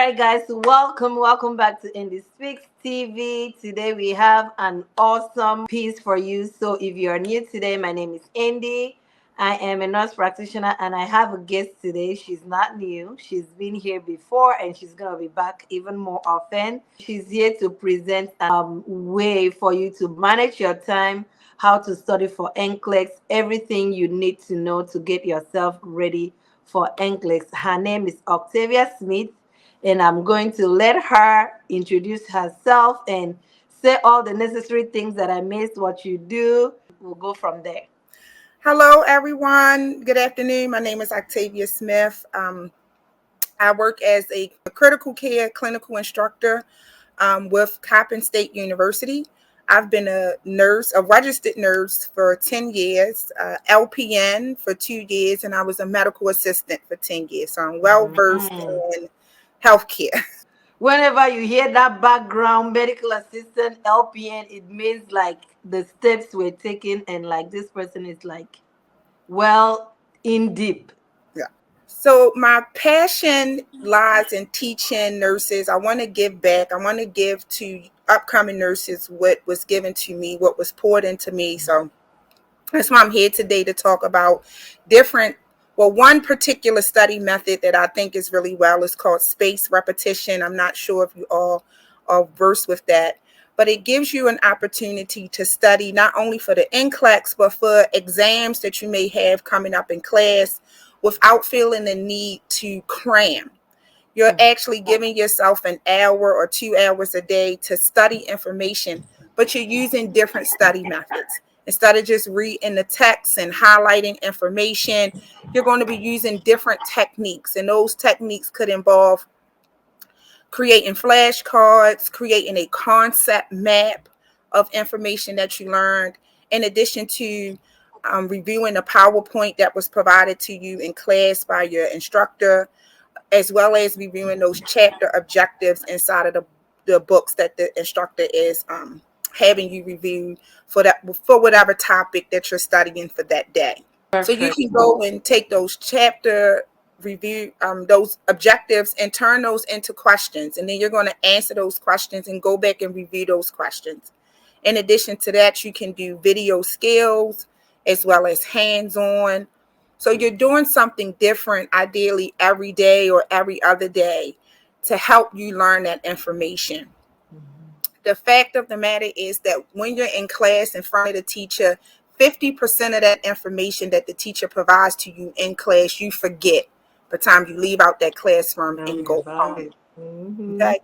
right, guys, welcome back to Indie Speaks TV. Today we have an awesome piece for you. So if you are new today, my name is Indy. I am a nurse practitioner and I have a guest today. She's not new. She's been here before and she's going to be back even more often. She's here to present a way for you to manage your time, how to study for NCLEX, everything you need to know to get yourself ready for NCLEX. Her name is 𝐥𝐤𝐬 Smith, and I'm going to let her introduce herself and say all the necessary things that I missed, what you do. We'll go from there. Hello, everyone. Good afternoon. My name is 𝐥𝐤𝐬 Smith. I work as a critical care clinical instructor with Coppin State University. I've been a registered nurse for 10 years, LPN for 2 years, and I was a medical assistant for 10 years. So I'm well-versed in healthcare. Whenever you hear that background, medical assistant, LPN, it means like the steps were taken and like this person is like, well, in deep. Yeah. So my passion lies in teaching nurses. I want to give back. I want to give to upcoming nurses what was given to me, what was poured into me. So that's why I'm here today to talk about one particular study method that I think is really well is called spaced repetition. I'm not sure if you all are versed with that, but it gives you an opportunity to study not only for the NCLEX, but for exams that you may have coming up in class without feeling the need to cram. You're actually giving yourself an hour or 2 hours a day to study information, but you're using different study methods. Instead of just reading the text and highlighting information, you're going to be using different techniques. And those techniques could involve creating flashcards, creating a concept map of information that you learned, in addition to reviewing a PowerPoint that was provided to you in class by your instructor, as well as reviewing those chapter objectives inside of the books that the instructor is having you review for whatever topic that you're studying for that day. Perfect. So you can go and take those chapter review, those objectives, and turn those into questions. And then you're going to answer those questions and go back and review those questions. In addition to that, you can do video skills as well as hands-on. So you're doing something different, ideally every day or every other day, to help you learn that information. The fact of the matter is that when you're in class in front of the teacher, 50% of that information that the teacher provides to you in class, you forget by the time you leave out that classroom and go home. Okay?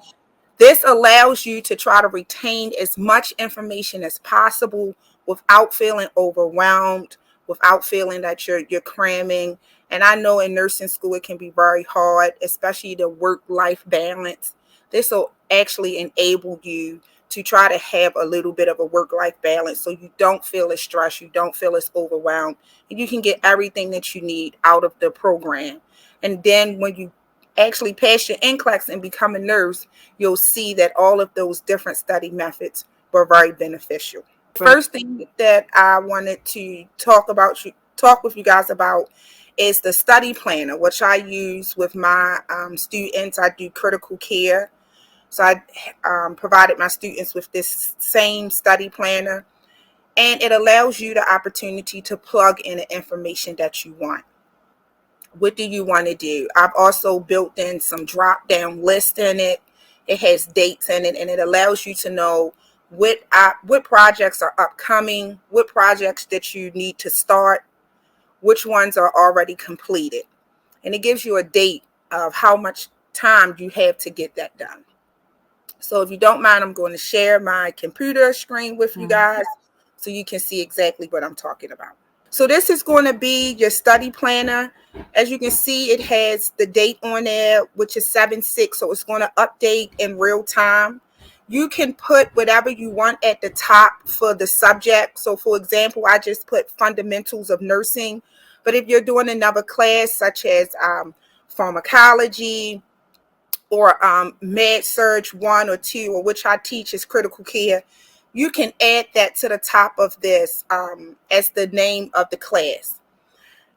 This allows you to try to retain as much information as possible without feeling overwhelmed, without feeling that you're cramming. And I know in nursing school it can be very hard, especially the work-life balance. This will actually enable you to try to have a little bit of a work-life balance so you don't feel as stressed, you don't feel as overwhelmed, and you can get everything that you need out of the program. And then when you actually pass your NCLEX and become a nurse, you'll see that all of those different study methods were very beneficial. First thing that I wanted to talk with you guys about is the study planner, which I use with my students. I do critical care. So I provided my students with this same study planner, and it allows you the opportunity to plug in the information that you want. What do you want to do? I've also built in some drop-down lists in it. It has dates in it, and it allows you to know what projects are upcoming, what projects that you need to start, which ones are already completed. And it gives you a date of how much time you have to get that done. So if you don't mind, I'm going to share my computer screen with you guys so you can see exactly what I'm talking about. So this is going to be your study planner. As you can see, it has the date on there, which is 7/6. So it's going to update in real time. You can put whatever you want at the top for the subject. So for example, I just put fundamentals of nursing. But if you're doing another class such as pharmacology or med surg 1 or 2, or which I teach is critical care, you can add that to the top of this as the name of the class.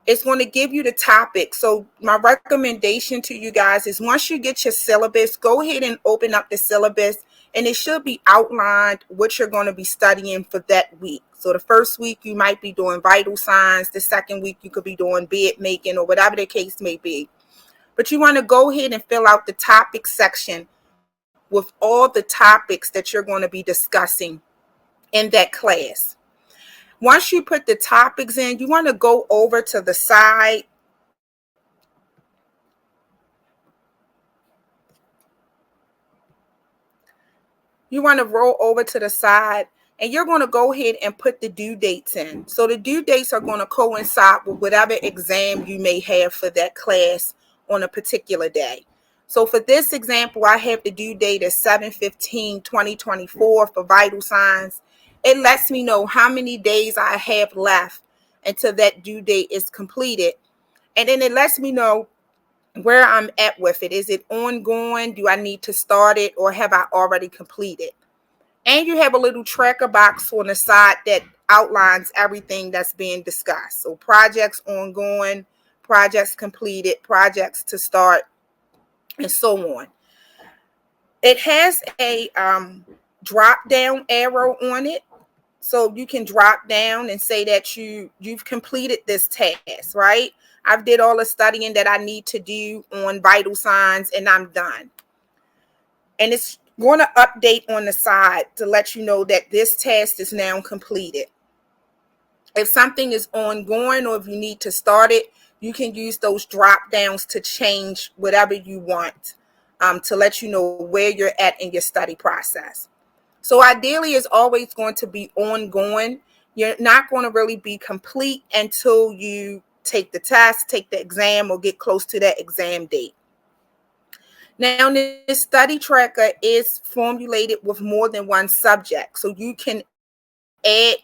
It's going to give you the topic. So my recommendation to you guys is once you get your syllabus, go ahead and open up the syllabus, and it should be outlined what you're going to be studying for that week. So the first week you might be doing vital signs. The second week you could be doing bed making or whatever the case may be. But you want to go ahead and fill out the topic section with all the topics that you're going to be discussing in that class. Once you put the topics in, you want to go over to the side. You want to roll over to the side, and you're going to go ahead and put the due dates in. So the due dates are going to coincide with whatever exam you may have for that class on a particular day. So for this example, I have the due date as 7/15/2024 for vital signs. It lets me know how many days I have left until that due date is completed. And then it lets me know where I'm at with it. Is it ongoing? Do I need to start it, or have I already completed? And you have a little tracker box on the side that outlines everything that's being discussed. So projects ongoing, projects completed, projects to start, and so on. It has a drop down arrow on it. So you can drop down and say that you've completed this task, right? I've did all the studying that I need to do on vital signs, and I'm done. And it's going to update on the side to let you know that this task is now completed. If something is ongoing or if you need to start it, you can use those drop downs to change whatever you want, to let you know where you're at in your study process. So ideally, it's always going to be ongoing. You're not going to really be complete until you take the test, take the exam, or get close to that exam date. Now, this study tracker is formulated with more than one subject, so you can add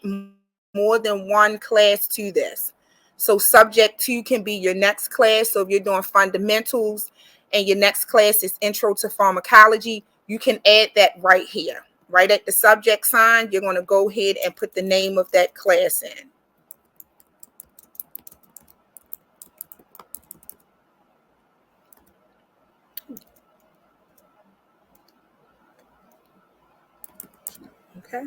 more than one class to this. So subject 2 can be your next class. So if you're doing fundamentals and your next class is intro to pharmacology, you can add that right here. Right at the subject sign, you're going to go ahead and put the name of that class in. Okay.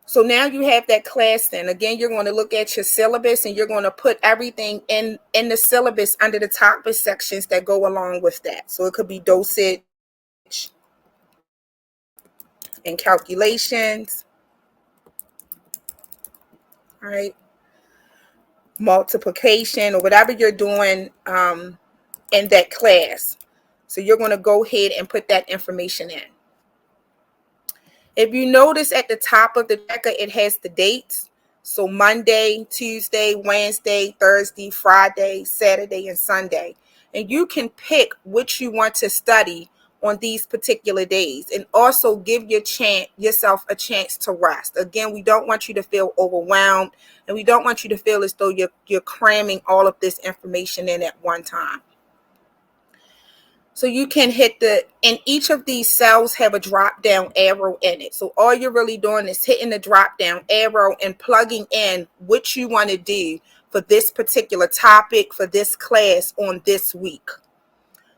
So now you have that class in. Again, you're going to look at your syllabus, and you're going to put everything in the syllabus under the topic sections that go along with that. So it could be dosage and calculations, right? Multiplication, or whatever you're doing in that class. So you're going to go ahead and put that information in. If you notice at the top of the tracker, it has the dates. So Monday, Tuesday, Wednesday, Thursday, Friday, Saturday, and Sunday. And you can pick which you want to study on these particular days, and also give yourself a chance to rest. Again, we don't want you to feel overwhelmed, and we don't want you to feel as though you're cramming all of this information in at one time. So you can and each of these cells have a drop down arrow in it. So all you're really doing is hitting the drop down arrow and plugging in what you want to do for this particular topic, for this class on this week.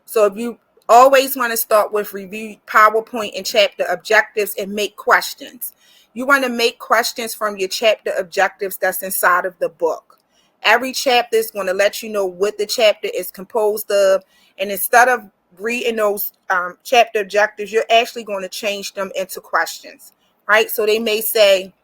So if you always want to start with review PowerPoint and chapter objectives and make questions. You want to make questions from your chapter objectives that's inside of the book. Every chapter is going to let you know what the chapter is composed of. And instead of reading those chapter objectives, you're actually going to change them into questions, right? So they may say,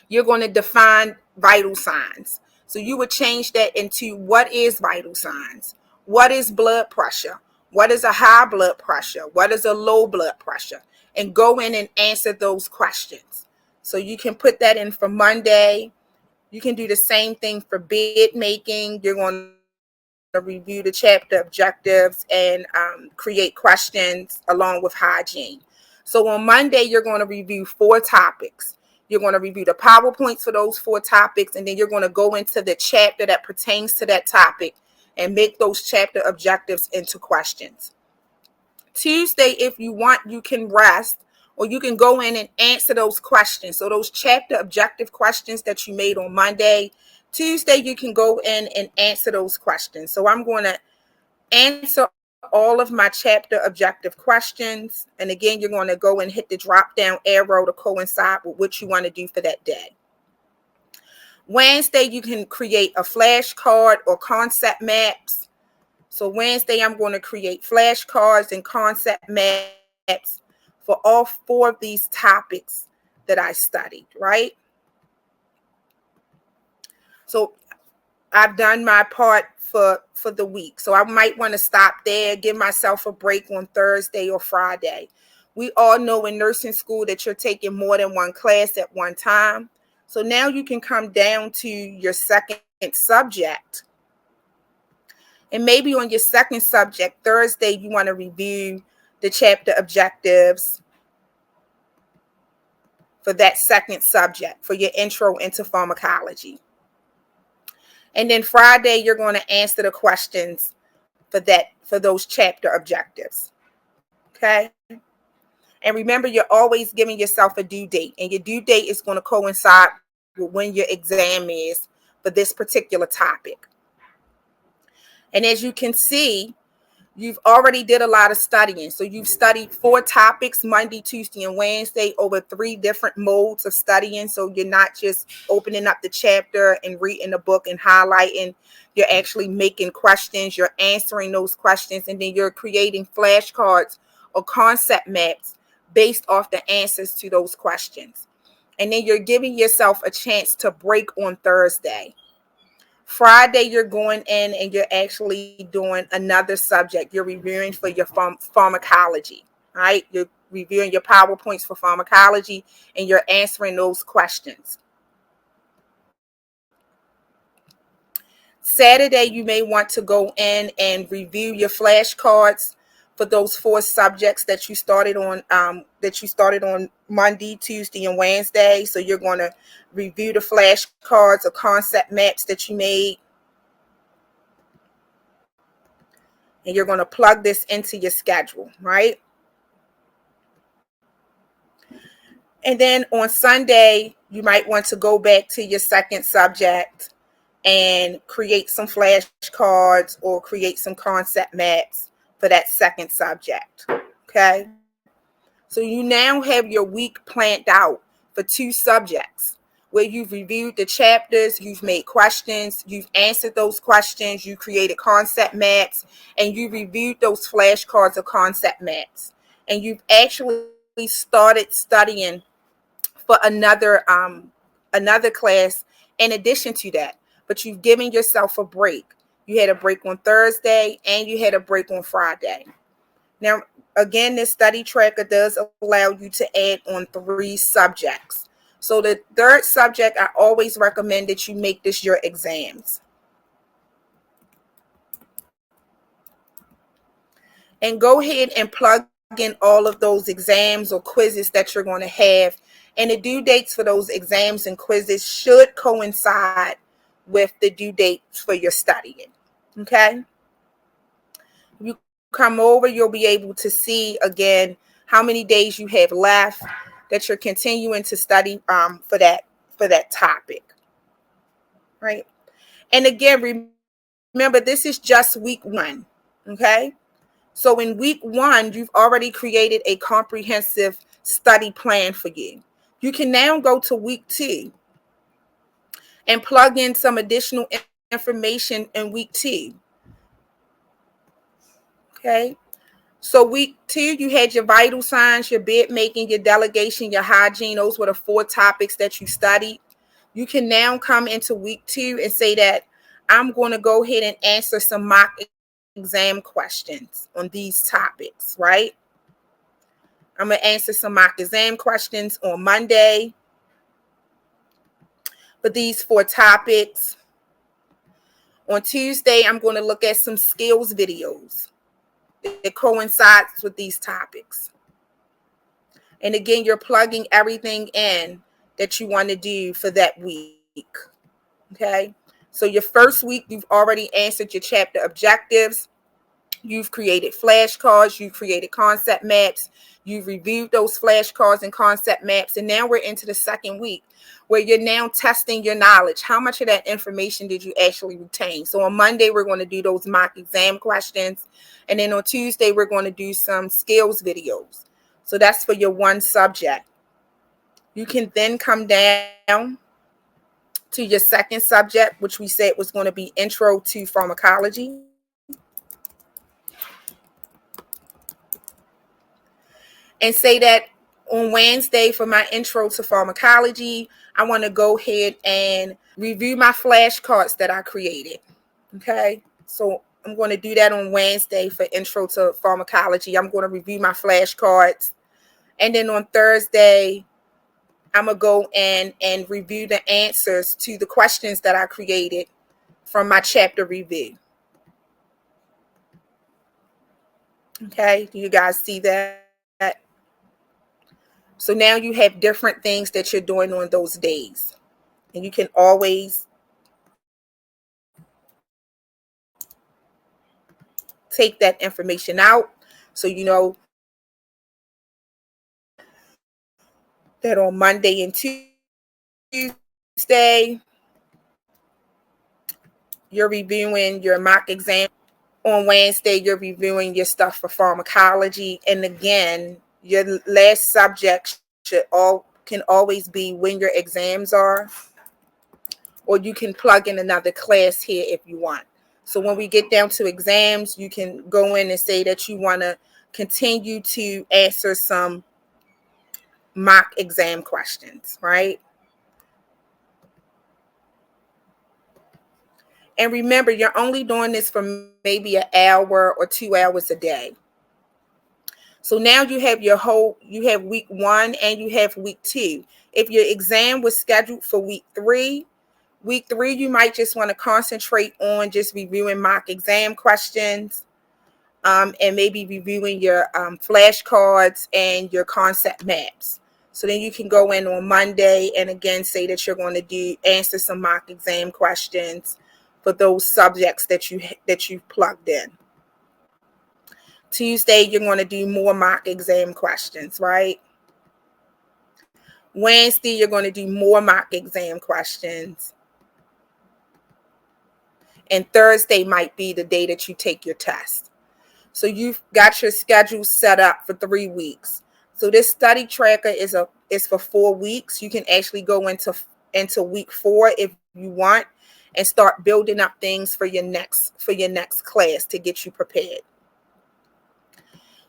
you're going to define vital signs. So you would change that into, what is vital signs? What is blood pressure? What is a high blood pressure? What is a low blood pressure? And go in and answer those questions. So you can put that in for Monday. You can do the same thing for bed making. You're going to review the chapter objectives and create questions along with hygiene. So on Monday, you're going to review 4 topics. You're going to review the PowerPoints for those 4 topics, and then you're going to go into the chapter that pertains to that topic and make those chapter objectives into questions. Tuesday, if you want, you can rest, or you can go in and answer those questions. So those chapter objective questions that you made on Monday, Tuesday, you can go in and answer those questions. So I'm going to answer all of my chapter objective questions. And again, you're going to go and hit the drop down arrow to coincide with what you want to do for that day. Wednesday, you can create a flashcard or concept maps. So Wednesday, I'm going to create flashcards and concept maps for all 4 of these topics that I studied, right? So I've done my part for the week. So I might want to stop there, give myself a break on Thursday or Friday. We all know in nursing school that you're taking more than one class at one time. So now you can come down to your second subject. And maybe on your second subject, Thursday, you want to review the chapter objectives for that second subject, for your intro into pharmacology. And then Friday, you're going to answer the questions for those chapter objectives. Okay? And remember, you're always giving yourself a due date, and your due date is going to coincide with when your exam is for this particular topic. And as you can see, you've already did a lot of studying. So you've studied 4 topics, Monday, Tuesday, and Wednesday, over 3 different modes of studying. So you're not just opening up the chapter and reading the book and highlighting. You're actually making questions. You're answering those questions. And then you're creating flashcards or concept maps based off the answers to those questions. And then you're giving yourself a chance to break on Thursday. Friday, you're going in and you're actually doing another subject. You're reviewing for your pharmacology, right? You're reviewing your PowerPoints for pharmacology, and you're answering those questions. Saturday, you may want to go in and review your flashcards for those 4 subjects that you started on Monday, Tuesday, and Wednesday. So you're going to review the flashcards or concept maps that you made. And you're going to plug this into your schedule, right? And then on Sunday, you might want to go back to your second subject and create some flashcards or create some concept maps for that second subject, okay? So you now have your week planned out for 2 subjects where you've reviewed the chapters, you've made questions, you've answered those questions, you created concept maps, and you reviewed those flashcards or concept maps. And you've actually started studying for another class in addition to that. But you've given yourself a break. You had a break on Thursday and you had a break on Friday. Now, again, this study tracker does allow you to add on 3 subjects. So the 3rd subject, I always recommend that you make this your exams. And go ahead and plug in all of those exams or quizzes that you're going to have. And the due dates for those exams and quizzes should coincide with the due dates for your studying. Okay? You come over, you'll be able to see again how many days you have left that you're continuing to study for that topic, right? And again, remember, this is just week 1, okay? So in week 1, you've already created a comprehensive study plan for you. You can now go to week 2 and plug in some additional information in week 2. Okay? So week 2, you had your vital signs, your bed making, your delegation, your hygiene. Those were the 4 topics that you studied. You can now come into week 2 and say that I'm going to go ahead and answer some mock exam questions on these topics, right? I'm going to answer some mock exam questions on Monday for these 4 topics. On Tuesday, I'm going to look at some skills videos that coincides with these topics. And again, you're plugging everything in that you want to do for that week. Okay? So your first week, you've already answered your chapter objectives. You've created flashcards, you've created concept maps, you've reviewed those flashcards and concept maps, and now we're into the second week where you're now testing your knowledge. How much of that information did you actually retain? So on Monday, we're going to do those mock exam questions, and then on Tuesday, we're going to do some skills videos. So that's for your one subject. You can then come down to your second subject, which we said was going to be Intro to Pharmacology. And say that on Wednesday for my Intro to Pharmacology, I want to go ahead and review my flashcards that I created. Okay, so I'm going to do that on Wednesday for Intro to Pharmacology. I'm going to review my flashcards. And then on Thursday, I'm going to go in and review the answers to the questions that I created from my chapter review. Okay, do you guys see that? So now you have different things that you're doing on those days. And you can always take that information out so you know that on Monday and Tuesday, you're reviewing your mock exam. On Wednesday, you're reviewing your stuff for pharmacology. And again, your last subject can always be when your exams are, or you can plug in another class here if you want. So when we get down to exams, you can go in and say that you want to continue to answer some mock exam questions, right? And remember, you're only doing this for maybe an hour or 2 hours a day. So now you have you have week 1 and you have week 2. If your exam was scheduled for week 3, you might just want to concentrate on just reviewing mock exam questions, and maybe reviewing your flashcards and your concept maps. So then you can go in on Monday and again say that you're going to answer some mock exam questions for those subjects that you've plugged in. Tuesday, you're going to do more mock exam questions, right? Wednesday, you're going to do more mock exam questions. And Thursday might be the day that you take your test. So you've got your schedule set up for 3 weeks. So this study tracker is for 4 weeks. You can actually go into week 4 if you want and start building up things for your next class to get you prepared.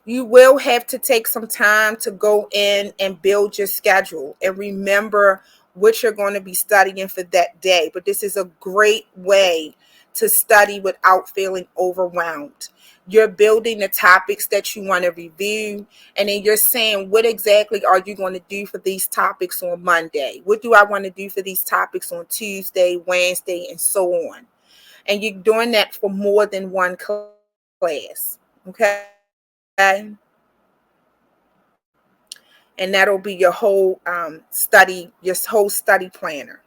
You will have to take some time to go in and build your schedule and remember what you're going to be studying for that day. But this is a great way to study without feeling overwhelmed. You're building the topics that you want to review, and then you're saying, what exactly are you going to do for these topics on Monday? What do I want to do for these topics on Tuesday, Wednesday, and so on? And you're doing that for more than one class, okay? And that'll be your whole study planner.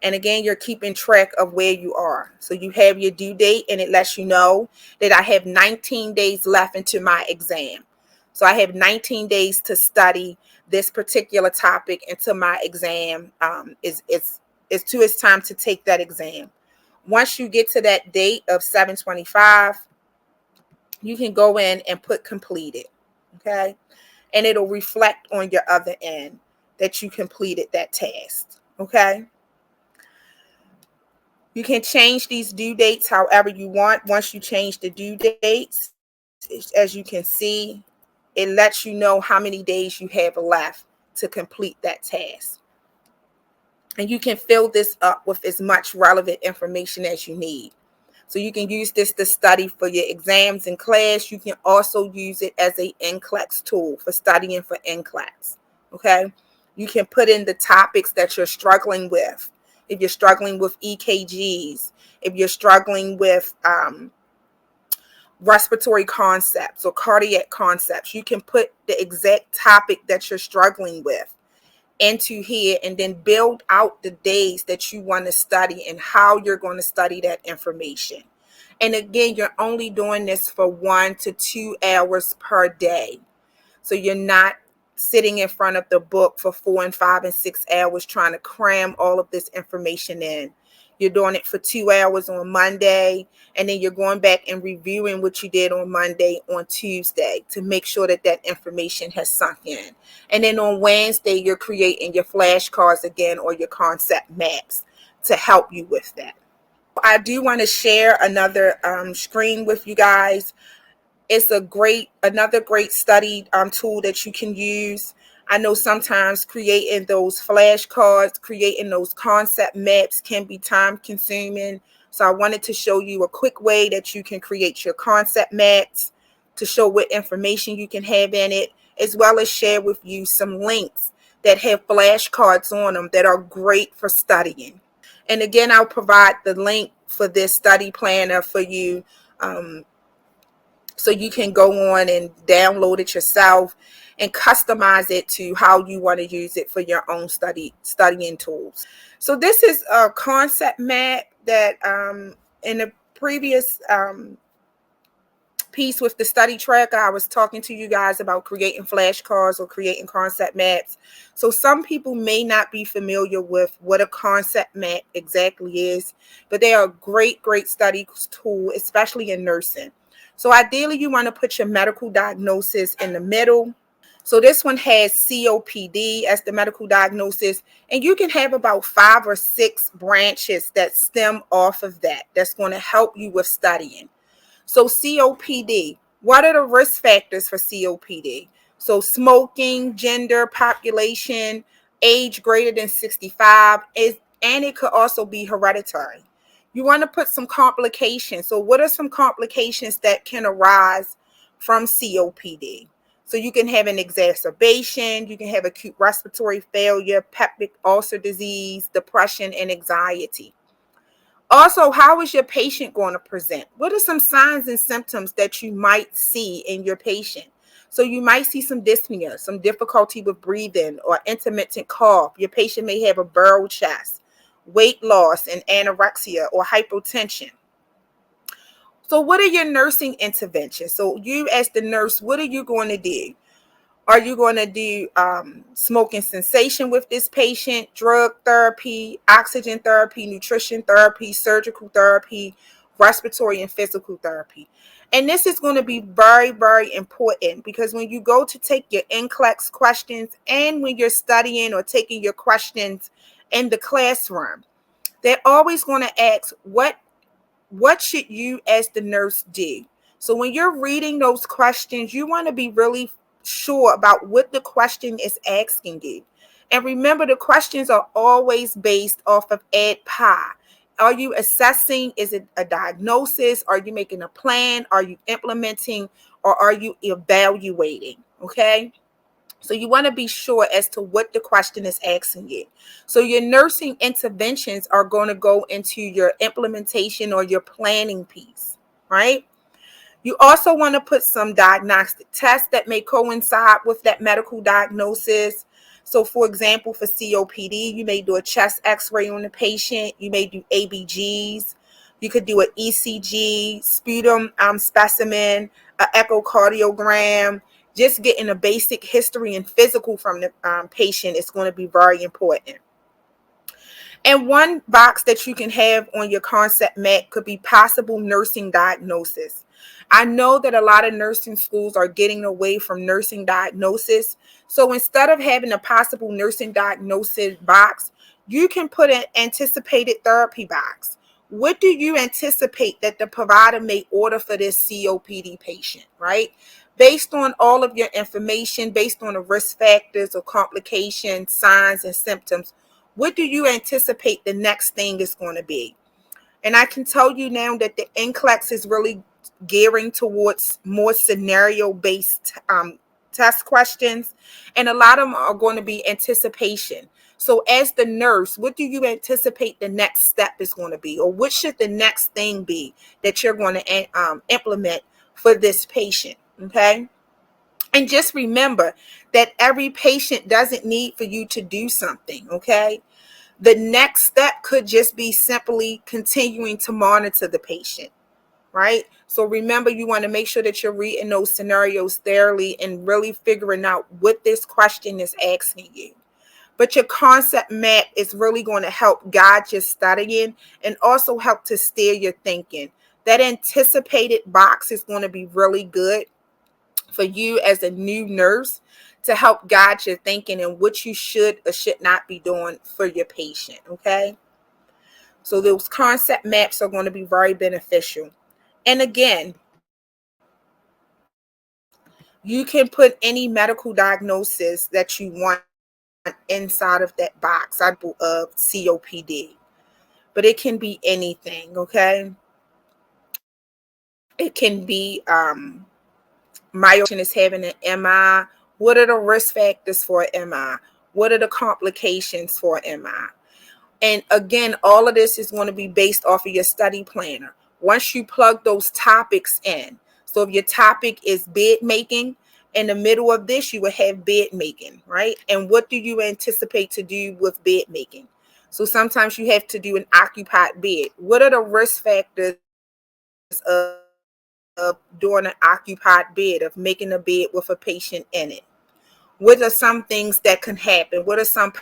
And again, you're keeping track of where you are. So you have your due date, and it lets you know that I have 19 days left into my exam. So I have 19 days to study this particular topic until my exam it's time to take that exam. Once you get to that date of 7/25, you can go in and put completed, okay? And it'll reflect on your other end that you completed that task, okay? You can change these due dates however you want. Once you change the due dates, as you can see, it lets you know how many days you have left to complete that task. And you can fill this up with as much relevant information as you need. So you can use this to study for your exams in class. You can also use it as a NCLEX tool for studying for NCLEX, okay? You can put in the topics that you're struggling with. If you're struggling with EKGs, if you're struggling with respiratory concepts or cardiac concepts, you can put the exact topic that you're struggling with into here and then build out the days that you want to study and how you're going to study that information. And again, you're only doing this for 1 to 2 hours per day. So you're not sitting in front of the book for 4 and 5 and 6 hours trying to cram all of this information in. You're doing it for 2 hours on Monday, and then you're going back and reviewing what you did on Monday on Tuesday to make sure that that information has sunk in. And then on Wednesday, you're creating your flashcards again or your concept maps to help you with that. I do want to share another screen with you guys. It's another great study tool that you can use. I know sometimes creating those flashcards, creating those concept maps can be time consuming. So I wanted to show you a quick way that you can create your concept maps to show what information you can have in it, as well as share with you some links that have flashcards on them that are great for studying. And again, I'll provide the link for this study planner for you, so you can go on and download it yourself and customize it to how you want to use it for your own studying tools. So this is a concept map that in the previous piece with the study tracker, I was talking to you guys about creating flashcards or creating concept maps. So some people may not be familiar with what a concept map exactly is, but they are a great study tool, especially in nursing. So ideally, you want to put your medical diagnosis in the middle. So this one has COPD as the medical diagnosis, and you can have about 5 or 6 branches that stem off of that. That's going to help you with studying. So COPD, what are the risk factors for COPD? So smoking, gender, population, age greater than 65, and it could also be hereditary. You want to put some complications. So what are some complications that can arise from COPD? So you can have an exacerbation, you can have acute respiratory failure, peptic ulcer disease, depression, and anxiety. Also, how is your patient going to present? What are some signs and symptoms that you might see in your patient? So you might see some dyspnea, some difficulty with breathing, or intermittent cough. Your patient may have a burrowed chest, weight loss, and anorexia or hypotension. So what are your nursing interventions? So you as the nurse, what are you going to do? Are you going to do smoking cessation with this patient, drug therapy, oxygen therapy, nutrition therapy, surgical therapy, respiratory and physical therapy? And this is going to be very important, because when you go to take your NCLEX questions and when you're studying or taking your questions in the classroom, they're always going to ask, what should you as the nurse do? So when you're reading those questions, you want to be really sure about what the question is asking you. And remember, the questions are always based off of ADPI. Are you assessing? Is it a diagnosis? Are you making a plan? Are you implementing? Or are you evaluating? Okay. So you want to be sure as to what the question is asking you. So your nursing interventions are going to go into your implementation or your planning piece, right? You also want to put some diagnostic tests that may coincide with that medical diagnosis. So for example, for COPD, you may do a chest x-ray on the patient. You may do ABGs. You could do an ECG, sputum specimen, an echocardiogram. Just getting a basic history and physical from the patient is going to be very important. And one box that you can have on your concept map could be possible nursing diagnosis. I know that a lot of nursing schools are getting away from nursing diagnosis. So instead of having a possible nursing diagnosis box, you can put an anticipated therapy box. What do you anticipate that the provider may order for this COPD patient, right? Based on all of your information, based on the risk factors or complications, signs, and symptoms, what do you anticipate the next thing is going to be? And I can tell you now that the NCLEX is really gearing towards more scenario-based test questions. And a lot of them are going to be anticipation. So as the nurse, what do you anticipate the next step is going to be? Or what should the next thing be that you're going to implement for this patient? Okay. And just remember that every patient doesn't need for you to do something. Okay. The next step could just be simply continuing to monitor the patient. right? So remember, you want to make sure that you're reading those scenarios thoroughly and really figuring out what this question is asking you. But your concept map is really going to help guide your studying and also help to steer your thinking. That anticipated box is going to be really good for you as a new nurse to help guide your thinking and what you should or should not be doing for your patient, okay? So those concept maps are going to be very beneficial. And again, you can put any medical diagnosis that you want inside of that box, of COPD. But it can be anything, okay? It can be my is having an MI. What are the risk factors for MI? What are the complications for MI? And again, all of this is going to be based off of your study planner. Once you plug those topics in, so if your topic is bed making, in the middle of this, you will have bed making, right? And what do you anticipate to do with bed making? So sometimes you have to do an occupied bed. What are the risk factors of doing an occupied bed, of making a bed with a patient in it? What are some things that can happen? What are some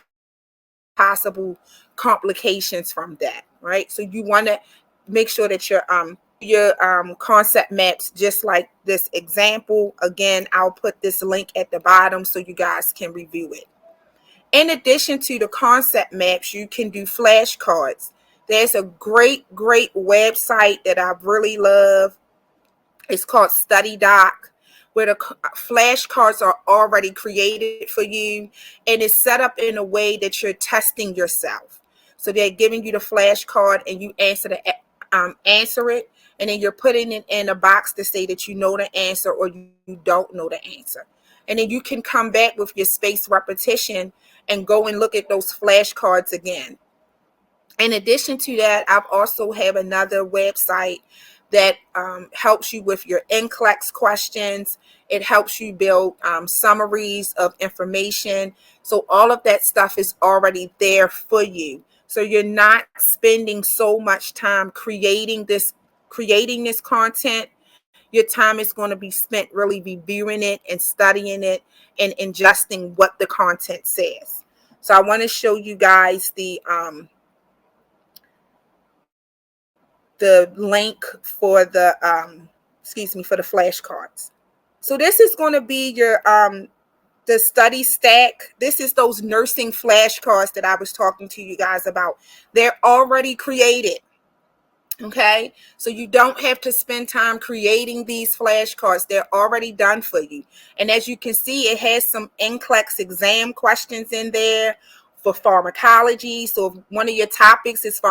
possible complications from that, right? So you want to make sure that your concept maps, just like this example. Again, I'll put this link at the bottom so you guys can review it. In addition to the concept maps, you can do flashcards. There's a great website that I really love. It's called StudyDoc, where the flashcards are already created for you, and it's set up in a way that you're testing yourself. So they're giving you the flashcard, and you answer it, and then you're putting it in a box to say that you know the answer or you don't know the answer. And then you can come back with your spaced repetition and go and look at those flashcards again. In addition to that, I've also have another website that helps you with your NCLEX questions. It helps you build summaries of information. So all of that stuff is already there for you. So you're not spending so much time creating this content. Your time is going to be spent really reviewing it and studying it and ingesting what the content says. So I want to show you guys the link for the for the flashcards. So this is going to be your the study stack. This is those nursing flashcards that I was talking to you guys about. They're already created. Okay, so you don't have to spend time creating these flashcards. They're already done for you. And as you can see, it has some NCLEX exam questions in there for pharmacology. So if one of your topics is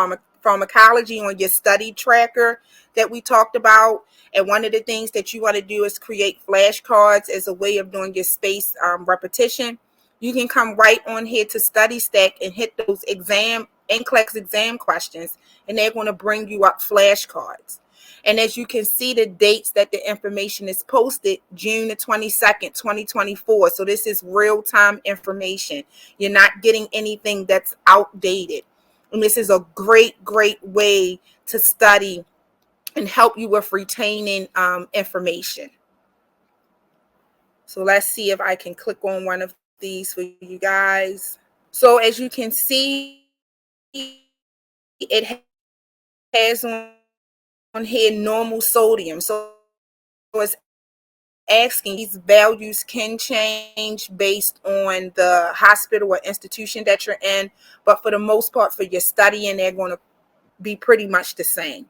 pharmacology on your study tracker that we talked about, and one of the things that you want to do is create flashcards as a way of doing your spaced repetition, you can come right on here to Study Stack and hit those NCLEX exam questions, and they're going to bring you up flashcards. And as you can see, the dates that the information is posted, June the 22nd, 2024. So this is real-time information. You're not getting anything that's outdated. And this is a great way to study and help you with retaining information. So let's see if I can click on one of these for you guys. So as you can see, it has on here normal sodium. So it's asking these values can change based on the hospital or institution that you're in, but for the most part, for your studying, they're going to be pretty much the same.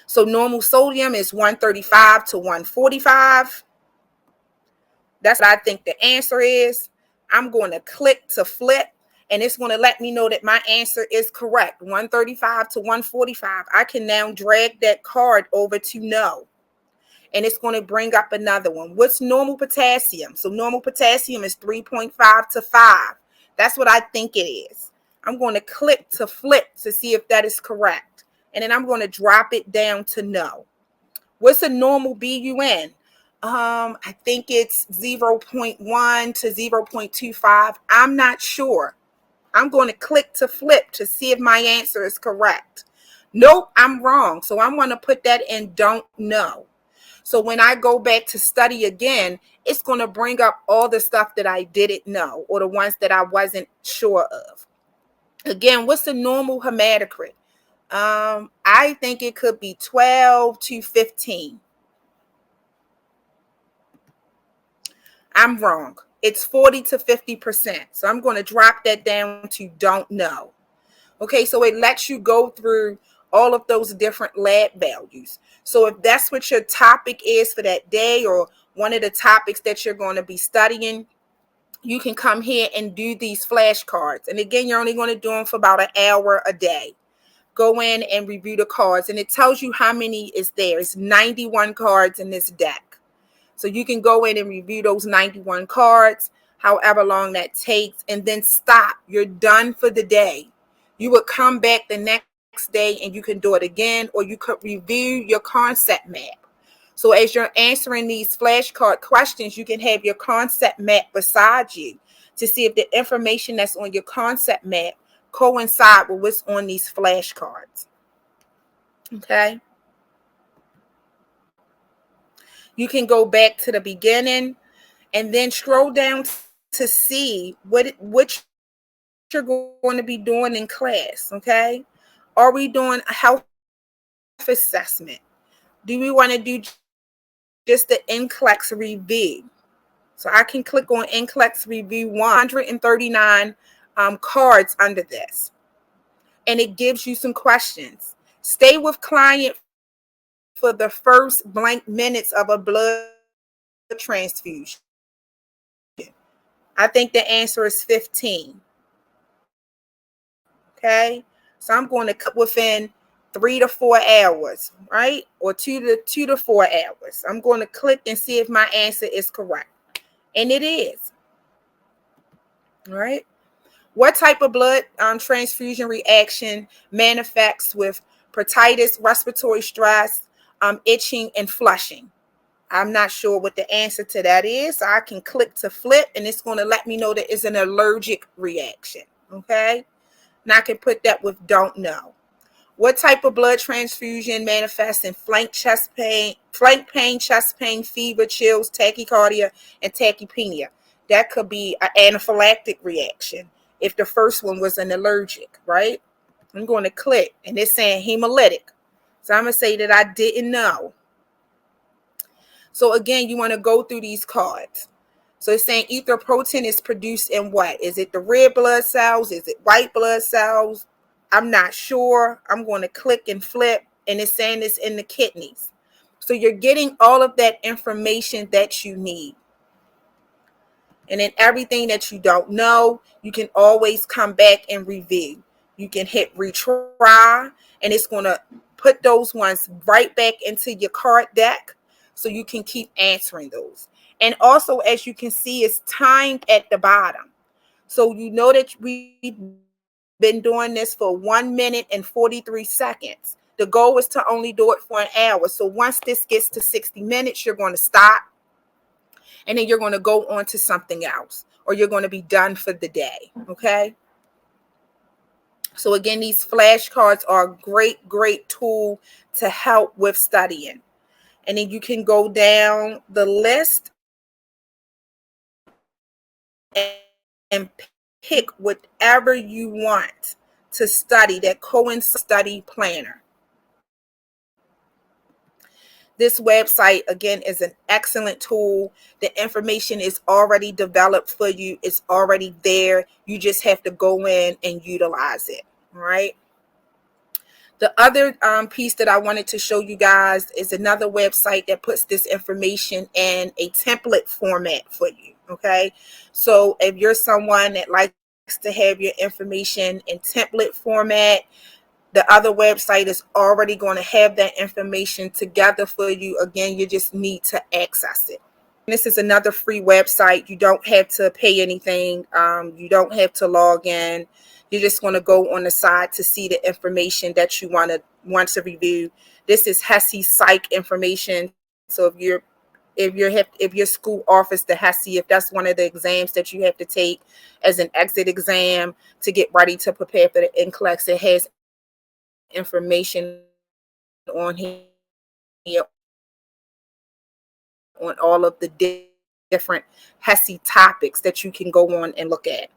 So normal sodium is 135 to 145. That's what I think the answer is. I'm going to click to flip, and it's going to let me know that my answer is correct, 135 to 145. I can now drag that card over to no, and it's going to bring up another one. What's normal potassium? So normal potassium is 3.5 to 5. That's what I think it is. I'm going to click to flip to see if that is correct, and then I'm going to drop it down to no. What's a normal BUN? I think it's 0.1 to 0.25. I'm not sure. I'm going to click to flip to see if my answer is correct. Nope, I'm wrong. So I'm going to put that in don't know. So when I go back to study again, it's going to bring up all the stuff that I didn't know or the ones that I wasn't sure of. Again, what's the normal hematocrit? I think it could be 12 to 15. I'm wrong. It's 40 to 50%. So I'm going to drop that down to don't know. Okay, so it lets you go through all of those different lab values. So if that's what your topic is for that day or one of the topics that you're going to be studying, you can come here and do these flashcards. And again, you're only going to do them for about an hour a day. Go in and review the cards, and it tells you how many is there. It's 91 cards in this deck. So you can go in and review those 91 cards, however long that takes, and then stop. You're done for the day. You would come back the next day and you can do it again, or you could review your concept map. So as you're answering these flashcard questions, you can have your concept map beside you to see if the information that's on your concept map coincide with what's on these flashcards. Okay. You can go back to the beginning and then scroll down to see what you're going to be doing in class. Okay. Are we doing a health assessment? Do we want to do just the NCLEX review? So I can click on NCLEX review 139 cards under this. And it gives you some questions. Stay with client for the first blank minutes of a blood transfusion. I think the answer is 15. Okay. So I'm going to cut within 3 to 4 hours, right? Or 2 to 4 hours. I'm going to click and see if my answer is correct. And it is. All right. What type of blood transfusion reaction manifests with proctitis, respiratory stress, itching, and flushing? I'm not sure what the answer to that is. So I can click to flip, and it's going to let me know that it's an allergic reaction. Okay. And I can put that with don't know. What type of blood transfusion manifests in flank pain, chest pain, fever, chills, tachycardia, and tachypnea? That could be an anaphylactic reaction if the first one was an allergic, right? I'm going to click, and it's saying hemolytic. So I'm going to say that I didn't know. So again, you want to go through these cards. So it's saying erythropoietin is produced in what? Is it the red blood cells? Is it white blood cells? I'm not sure. I'm going to click and flip, and it's saying it's in the kidneys. So you're getting all of that information that you need. And then everything that you don't know, you can always come back and review. You can hit retry, and it's going to put those ones right back into your card deck so you can keep answering those. And also, as you can see, it's timed at the bottom. So you know that we've been doing this for 1 minute and 43 seconds. The goal is to only do it for an hour. So once this gets to 60 minutes, you're going to stop. And then you're going to go on to something else, or you're going to be done for the day. Okay. So again, these flashcards are a great tool to help with studying. And then you can go down the list and pick whatever you want to study, that 𝐸 study planner. This website, again, is an excellent tool. The information is already developed for you. It's already there. You just have to go in and utilize it, all right? The other piece that I wanted to show you guys is another website that puts this information in a template format for you, okay? So if you're someone that likes to have your information in template format, the other website is already going to have that information together for you. Again, you just need to access it. This is another free website. You don't have to pay anything. You don't have to log in. You're just going to go on the side to see the information that you want to review. This is 𝐦𝐨𝐬𝐵 information. So if your school offers the 𝐦𝐨, if that's one of the exams that you have to take as an exit exam to get ready to prepare for the NCLEX, it has information on here on all of the different HESI topics that you can go on and look at.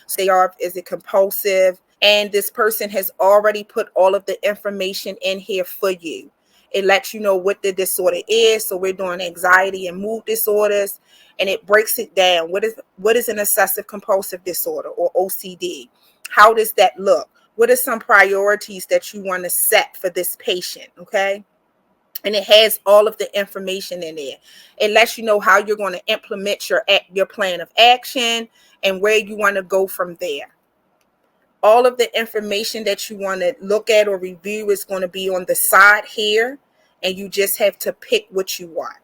Stay off, is it compulsive? And this person has already put all of the information in here for you. It lets you know what the disorder is. So we're doing anxiety and mood disorders, and it breaks it down. What is an obsessive compulsive disorder, or OCD? How does that look? What are some priorities that you want to set for this patient? Okay. And it has all of the information in there. It lets you know how you're going to implement your plan of action and where you want to go from there. All of the information that you want to look at or review is going to be on the side here, and you just have to pick what you want.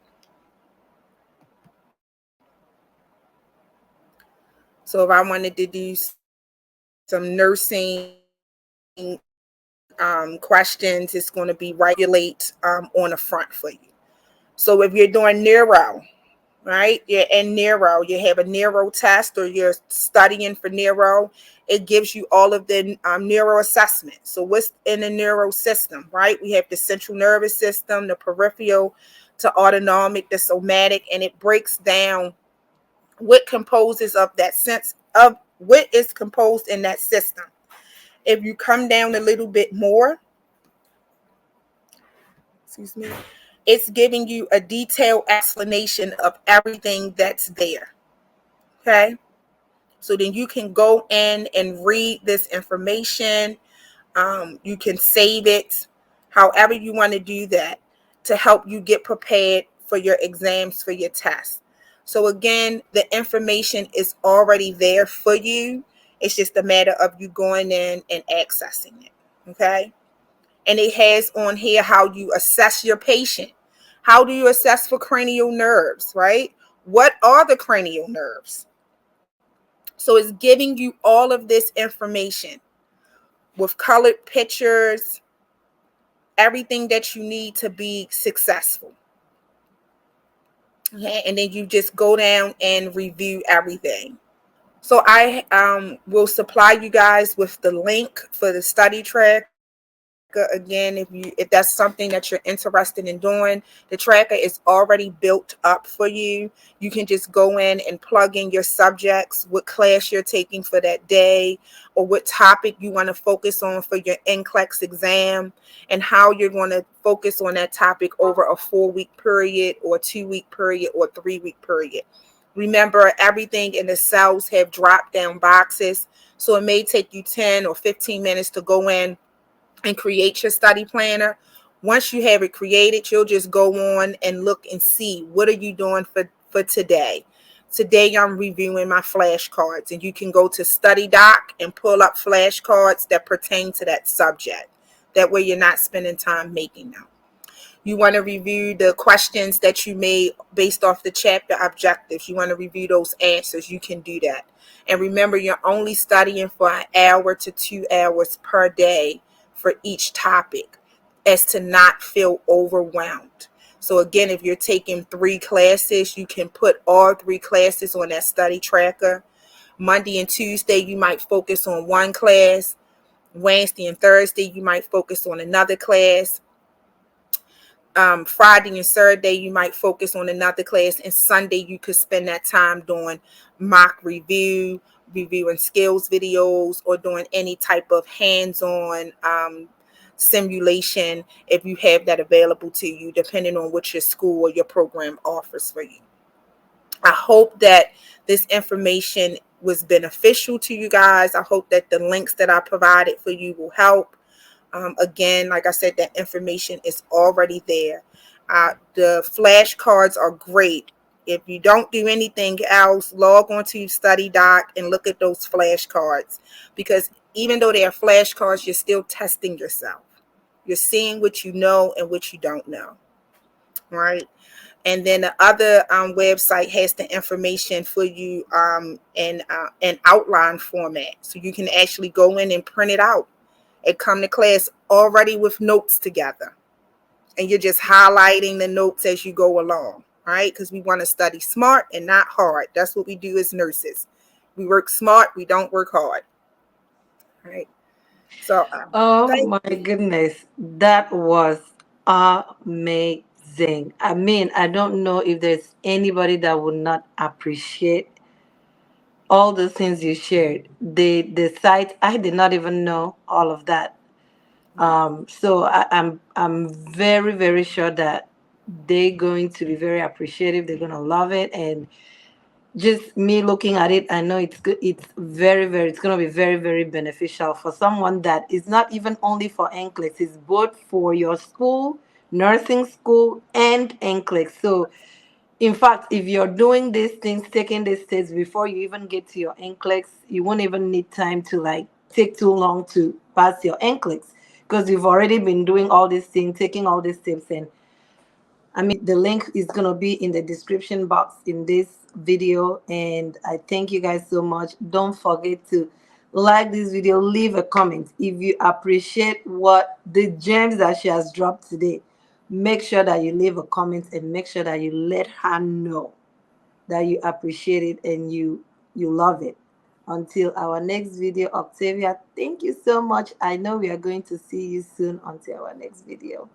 So if I wanted to do some nursing questions, it's going to be regulate on the front for you. So if you're doing neuro, right, you're in neuro, you have a neuro test, or you're studying for neuro, it gives you all of the neuro assessment. So what's in the neuro system, right? We have the central nervous system, the peripheral to autonomic, the somatic, and it breaks down what composes of that sense of what is composed in that system. If you come down a little bit more, excuse me, it's giving you a detailed explanation of everything that's there. Okay. So then you can go in and read this information. You can save it, however you want to do that, to help you get prepared for your exams, for your tests. So again, the information is already there for you. It's just a matter of you going in and accessing it. Okay. And it has on here how you assess your patient. How do you assess for cranial nerves, right? What are the cranial nerves? So it's giving you all of this information with colored pictures, everything that you need to be successful. Okay, and then you just go down and review everything. So I will supply you guys with the link for the study track. Again, if that's something that you're interested in doing, the tracker is already built up for you. You can just go in and plug in your subjects, what class you're taking for that day, or what topic you want to focus on for your NCLEX exam, and how you're going to focus on that topic over a 4-week period, or 2-week period, or 3-week period. Remember, everything in the cells have drop down boxes, so it may take you 10 or 15 minutes to go in and create your study planner. Once you have it created, you'll just go on and look and see, what are you doing for today. Today I'm reviewing my flashcards, and you can go to StudyDoc and pull up flashcards that pertain to that subject. That way you're not spending time making them. You want to review the questions that you made based off the chapter objectives. You want to review those answers. You can do that. And remember, you're only studying for an hour to 2 hours per day for each topic, as to not feel overwhelmed. So again, if you're taking 3 classes, you can put all 3 classes on that study tracker. Monday and Tuesday, you might focus on one class. Wednesday and Thursday, you might focus on another class. Friday and Saturday, you might focus on another class, and Sunday you could spend that time doing mock review, reviewing skills videos, or doing any type of hands-on simulation if you have that available to you, depending on what your school or your program offers for you. I hope that this information was beneficial to you guys. I hope that the links that I provided for you will help. Again, like I said, that information is already there. The flashcards are great. If you don't do anything else, log on to StudyDoc and look at those flashcards, because even though they are flashcards, you're still testing yourself. You're seeing what you know and what you don't know, right? And then the other website has the information for you in outline format, so you can actually go in and print it out and come to class already with notes together, and you're just highlighting the notes as you go along, right? Because we want to study smart and not hard. That's what we do as nurses. We work smart, we don't work hard, right? So Oh thank my you. goodness, that was amazing. I mean, I don't know if there's anybody that would not appreciate all the things you shared. The site, I did not even know all of that. So I'm very, very sure that they're going to be very appreciative. They're gonna love it, and just me looking at it, I know it's good. It's very, very. It's gonna be very, very beneficial for someone that is not even only for NCLEX. It's both for your school, nursing school, and NCLEX. So in fact, if you're doing these things, taking these steps before you even get to your NCLEX, you won't even need time to like take too long to pass your NCLEX because you've already been doing all these things, taking all these steps. And I mean, the link is going to be in the description box in this video. And I thank you guys so much. Don't forget to like this video, leave a comment. If you appreciate what the gems that she has dropped today, make sure that you leave a comment and make sure that you let her know that you appreciate it and you love it. Until our next video, Octavia, thank you so much. I know we are going to see you soon until our next video.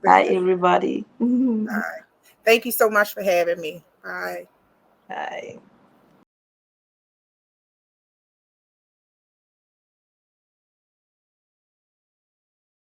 Bye, everybody. Thank you so much for having me. Bye. Bye.